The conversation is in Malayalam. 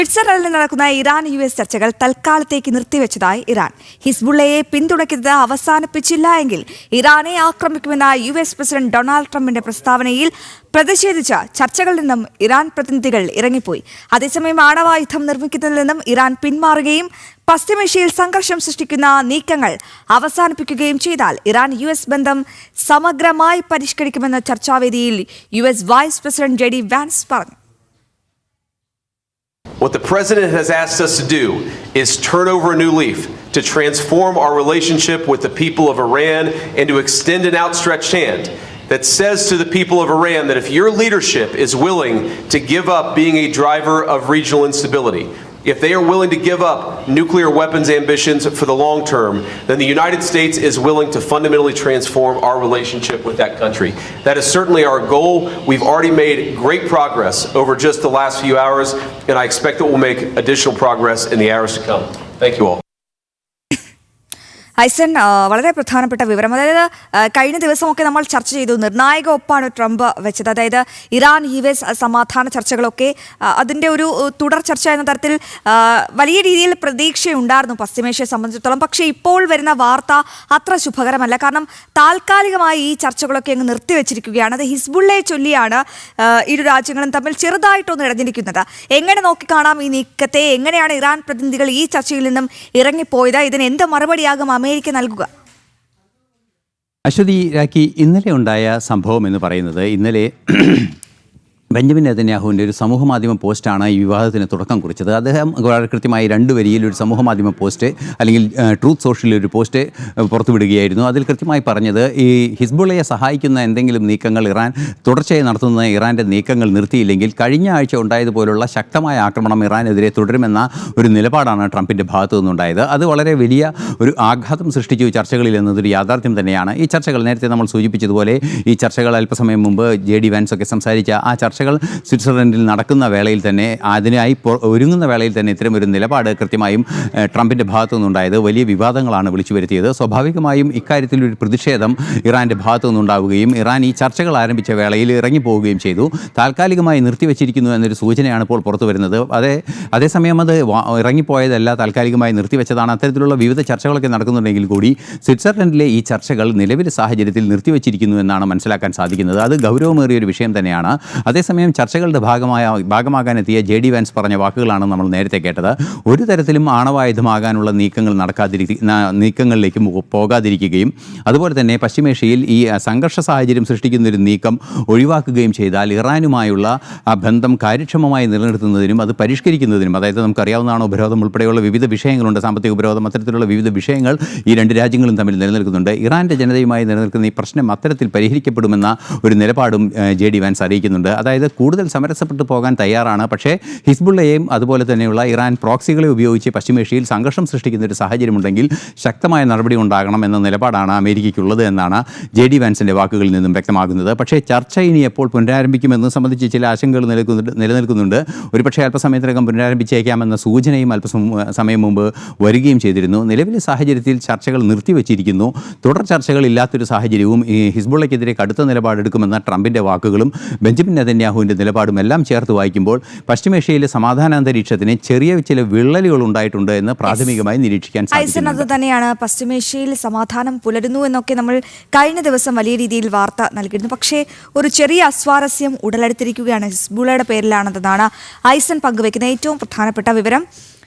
സ്വിറ്റ്സർലൻഡിൽ നടക്കുന്ന ഇറാൻ US ചർച്ചകൾ തൽക്കാലത്തേക്ക് നിർത്തിവെച്ചതായി ഇറാൻ. ഹിസ്ബുള്ളയെ പിന്തുണയ്ക്കുന്നത് അവസാനിപ്പിച്ചില്ല എങ്കിൽ ഇറാനെ ആക്രമിക്കുമെന്ന US പ്രസിഡന്റ് ഡൊണാൾഡ് ട്രംപിന്റെ പ്രസ്താവനയിൽ പ്രതിഷേധിച്ച ചർച്ചകളിൽ നിന്നും ഇറാൻ പ്രതിനിധികൾ ഇറങ്ങിപ്പോയി. അതേസമയം ആണവായുധം നിർമ്മിക്കുന്നതിൽ നിന്നും ഇറാൻ പിന്മാറുകയും പശ്ചിമേഷ്യയിൽ സംഘർഷം സൃഷ്ടിക്കുന്ന നീക്കങ്ങൾ അവസാനിപ്പിക്കുകയും ചെയ്താൽ ഇറാൻ US ബന്ധം സമഗ്രമായി പരിഷ്കരിക്കുമെന്ന് ചർച്ചാവേദിയിൽ US vice president JD Vance പറഞ്ഞു. What the president has asked us to do is turn over a new leaf, to transform our relationship with the people of Iran and to extend an outstretched hand that says to the people of Iran that if your leadership is willing to give up being a driver of regional instability, if they are willing to give up nuclear weapons ambitions for the long term, then the United States is willing to fundamentally transform our relationship with that country. That is certainly our goal. We've already made great progress over just the last few hours, and I expect that we'll make additional progress in the hours to come. Thank you all. ഐസൻ, വളരെ പ്രധാനപ്പെട്ട വിവരം. അതായത് കഴിഞ്ഞ ദിവസമൊക്കെ നമ്മൾ ചർച്ച ചെയ്തു, നിർണായക ഒപ്പാണ് ട്രംപ് വെച്ചത്. അതായത് ഇറാൻ US സമാധാന ചർച്ചകളൊക്കെ അതിൻ്റെ ഒരു തുടർ ചർച്ച എന്ന തരത്തിൽ വലിയ രീതിയിൽ പ്രതീക്ഷയുണ്ടായിരുന്നു പശ്ചിമേഷ്യയെ സംബന്ധിച്ചിടത്തോളം. പക്ഷേ ഇപ്പോൾ വരുന്ന വാർത്ത അത്ര ശുഭകരമല്ല. കാരണം താൽക്കാലികമായി ഈ ചർച്ചകളൊക്കെ അങ്ങ് നിർത്തിവെച്ചിരിക്കുകയാണ്. അത് ഹിസ്ബുള്ളയെ ചൊല്ലിയാണ് ഇരു രാജ്യങ്ങളും തമ്മിൽ ചെറുതായിട്ടൊന്ന് ഇടഞ്ഞിരിക്കുന്നത്. എങ്ങനെ നോക്കിക്കാണാം ഈ നീക്കത്തെ? എങ്ങനെയാണ് ഇറാൻ പ്രതിനിധികൾ ഈ ചർച്ചയിൽ നിന്നും ഇറങ്ങിപ്പോയത്? ഇതിന് എന്ത് മറുപടിയാകും അമേരിക്ക നൽകുക? അശ്വതി രാഖി, ഇന്നലെ ഉണ്ടായ സംഭവം എന്ന് പറയുന്നത്, ഇന്നലെ ബെഞ്ചമിൻ നെതന്യാഹുവിൻ്റെ ഒരു സമൂഹമാധ്യമ പോസ്റ്റാണ് ഈ വിവാദത്തിന് തുടക്കം കുറിച്ചത്. അദ്ദേഹം വളരെ കൃത്യമായി 2 വരിയിൽ ഒരു സമൂഹമാധ്യമ പോസ്റ്റ്, അല്ലെങ്കിൽ ട്രൂത്ത് സോഷ്യലിൽ ഒരു പോസ്റ്റ് പുറത്തുവിടുകയായിരുന്നു. അതിൽ കൃത്യമായി പറഞ്ഞത്, ഈ ഹിസ്ബുള്ളയെ സഹായിക്കുന്ന എന്തെങ്കിലും നീക്കങ്ങൾ ഇറാൻ തുടർച്ചയായി നടത്തുന്ന ഇറാൻ്റെ നീക്കങ്ങൾ നിർത്തിയില്ലെങ്കിൽ കഴിഞ്ഞ ആഴ്ച ഉണ്ടായതുപോലുള്ള ശക്തമായ ആക്രമണം ഇറാനെതിരെ തുടരുമെന്ന ഒരു നിലപാടാണ് ട്രംപിൻ്റെ ഭാഗത്തു നിന്നുണ്ടായത്. അത് വളരെ വലിയ ഒരു ആഘാതം സൃഷ്ടിച്ചു ചർച്ചകളിൽ എന്നതൊരു യാഥാർത്ഥ്യം തന്നെയാണ്. ഈ ചർച്ചകൾ നേരത്തെ നമ്മൾ സൂചിപ്പിച്ചതുപോലെ ഈ ചർച്ചകൾ അല്പസമയം മുമ്പ് JD വാൻസ് ഒക്കെ സംസാരിച്ച ആ ചർച്ചകൾ സ്വിറ്റ്സർലൻഡിൽ നടക്കുന്ന വേളയിൽ തന്നെ, അതിനായി ഒരുങ്ങുന്ന വേളയിൽ തന്നെ ഇത്തരം ഒരു നിലപാട് കൃത്യമായും ട്രംപിൻ്റെ ഭാഗത്തു നിന്നുണ്ടായത് വലിയ വിവാദങ്ങളാണ് വിളിച്ചു വരുത്തിയത്. സ്വാഭാവികമായും ഇക്കാര്യത്തിൽ ഒരു പ്രതിഷേധം ഇറാൻ്റെ ഭാഗത്തു നിന്നുണ്ടാവുകയും ഇറാൻ ഈ ചർച്ചകൾ ആരംഭിച്ച വേളയിൽ ഇറങ്ങിപ്പോവുകയും ചെയ്തു. താൽക്കാലികമായി നിർത്തിവെച്ചിരിക്കുന്നു എന്നൊരു സൂചനയാണ് ഇപ്പോൾ പുറത്തു വരുന്നത്. അതേസമയം അത് ഇറങ്ങിപ്പോയതല്ല, താൽക്കാലികമായി നിർത്തിവെച്ചതാണ്. അത്തരത്തിലുള്ള വിവിധ ചർച്ചകളൊക്കെ നടക്കുന്നുണ്ടെങ്കിൽ കൂടി സ്വിറ്റ്സർലൻഡിലെ ഈ ചർച്ചകൾ നിലവിലെ സാഹചര്യത്തിൽ നിർത്തിവെച്ചിരിക്കുന്നു എന്നാണ് മനസ്സിലാക്കാൻ സാധിക്കുന്നത്. അത് ഗൗരവമേറിയൊരു വിഷയം തന്നെയാണ്. അതേസമയം ചർച്ചകളുടെ ഭാഗമാകാനെത്തിയ JD വാൻസ് പറഞ്ഞ വാക്കുകളാണ് നമ്മൾ നേരത്തെ കേട്ടത്. ഒരു തരത്തിലും ആണവായുധമാകാനുള്ള നീക്കങ്ങളിലേക്ക് പോകാതിരിക്കുകയും അതുപോലെ തന്നെ പശ്ചിമേഷ്യയിൽ ഈ സംഘർഷ സാഹചര്യം സൃഷ്ടിക്കുന്നൊരു നീക്കം ഒഴിവാക്കുകയും ചെയ്താൽ ഇറാനുമായുള്ള ആ ബന്ധം കാര്യക്ഷമമായി നിലനിർത്തുന്നതിനും അത് പരിഷ്കരിക്കുന്നതിനും, അതായത് നമുക്കറിയാവുന്നതാണ്, ഉപരോധം ഉൾപ്പെടെയുള്ള വിവിധ വിഷയങ്ങളുണ്ട്, സാമ്പത്തിക ഉപരോധം, അത്തരത്തിലുള്ള വിവിധ വിഷയങ്ങൾ ഈ 2 രാജ്യങ്ങളും തമ്മിൽ നിലനിൽക്കുന്നുണ്ട്. ഇറാൻ്റെ ജനതയുമായി നിലനിൽക്കുന്ന ഈ പ്രശ്നം അത്തരത്തിൽ പരിഹരിക്കപ്പെടുമെന്ന ഒരു നിലപാടും JD വാൻസ് അറിയിക്കുന്നുണ്ട്. അതായത് കൂടുതൽ സമരസപ്പെട്ടു പോകാൻ തയ്യാറാണ്, പക്ഷേ ഹിസ്ബുള്ളയെയും അതുപോലെ തന്നെയുള്ള ഇറാൻ പ്രോക്സികളെ ഉപയോഗിച്ച് പശ്ചിമേഷ്യയിൽ സംഘർഷം സൃഷ്ടിക്കുന്ന ഒരു സാഹചര്യമുണ്ടെങ്കിൽ ശക്തമായ നടപടി ഉണ്ടാകണം എന്ന നിലപാടാണ് അമേരിക്കയ്ക്കുള്ളത് എന്നാണ് JD വാൻസിൻ്റെ വാക്കുകളിൽ നിന്നും വ്യക്തമാകുന്നത്. പക്ഷേ ചർച്ച ഇനി എപ്പോൾ പുനരാരംഭിക്കുമെന്ന് സംബന്ധിച്ച് ചില ആശങ്കകൾ നിലനിൽക്കുന്നുണ്ട്. ഒരുപക്ഷേ അല്പസമയത്തിനകം പുനരാരംഭിച്ചേക്കാമെന്ന സൂചനയും അല്പസമയം മുമ്പ് വരികയും ചെയ്തിരുന്നു. നിലവിലെ സാഹചര്യത്തിൽ ചർച്ചകൾ നിർത്തിവെച്ചിരിക്കുന്നു. തുടർ ചർച്ചകളില്ലാത്തൊരു സാഹചര്യവും ഈ ഹിസ്ബുള്ളയ്ക്കെതിരെ കടുത്ത നിലപാടെടുക്കുമെന്ന ട്രംപിൻ്റെ വാക്കുകളും ബെഞ്ചമിൻ നെതന്യാഹുവിൻ്റെ നിലപാടും എല്ലാം ചേർത്ത് വായിക്കുമ്പോൾ പശ്ചിമേഷ്യയിലെ സമാധാനാന്തരീക്ഷത്തിന് ചെറിയ ചില വിള്ളലുകൾ ഉണ്ടായിട്ടുണ്ട് എന്ന് പ്രാഥമികമായി നിരീക്ഷിക്കാൻ സാധിക്കും. അത് തന്നെയാണ്, പശ്ചിമേഷ്യയിൽ സമാധാനം പുലരുന്നു എന്നൊക്കെ നമ്മൾ കഴിഞ്ഞ ദിവസം വലിയ രീതിയിൽ വാർത്ത നൽകിയിരുന്നു. പക്ഷേ ഒരു ചെറിയ അസ്വാരസ്യം ഉടലെടുത്തിരിക്കുകയാണ് ഹിസ്ബുള്ളയുടെ പേരിലാണെന്നതാണ് ഐസൻ പങ്കുവയ്ക്കുന്ന ഏറ്റവും പ്രധാനപ്പെട്ട വിവരം.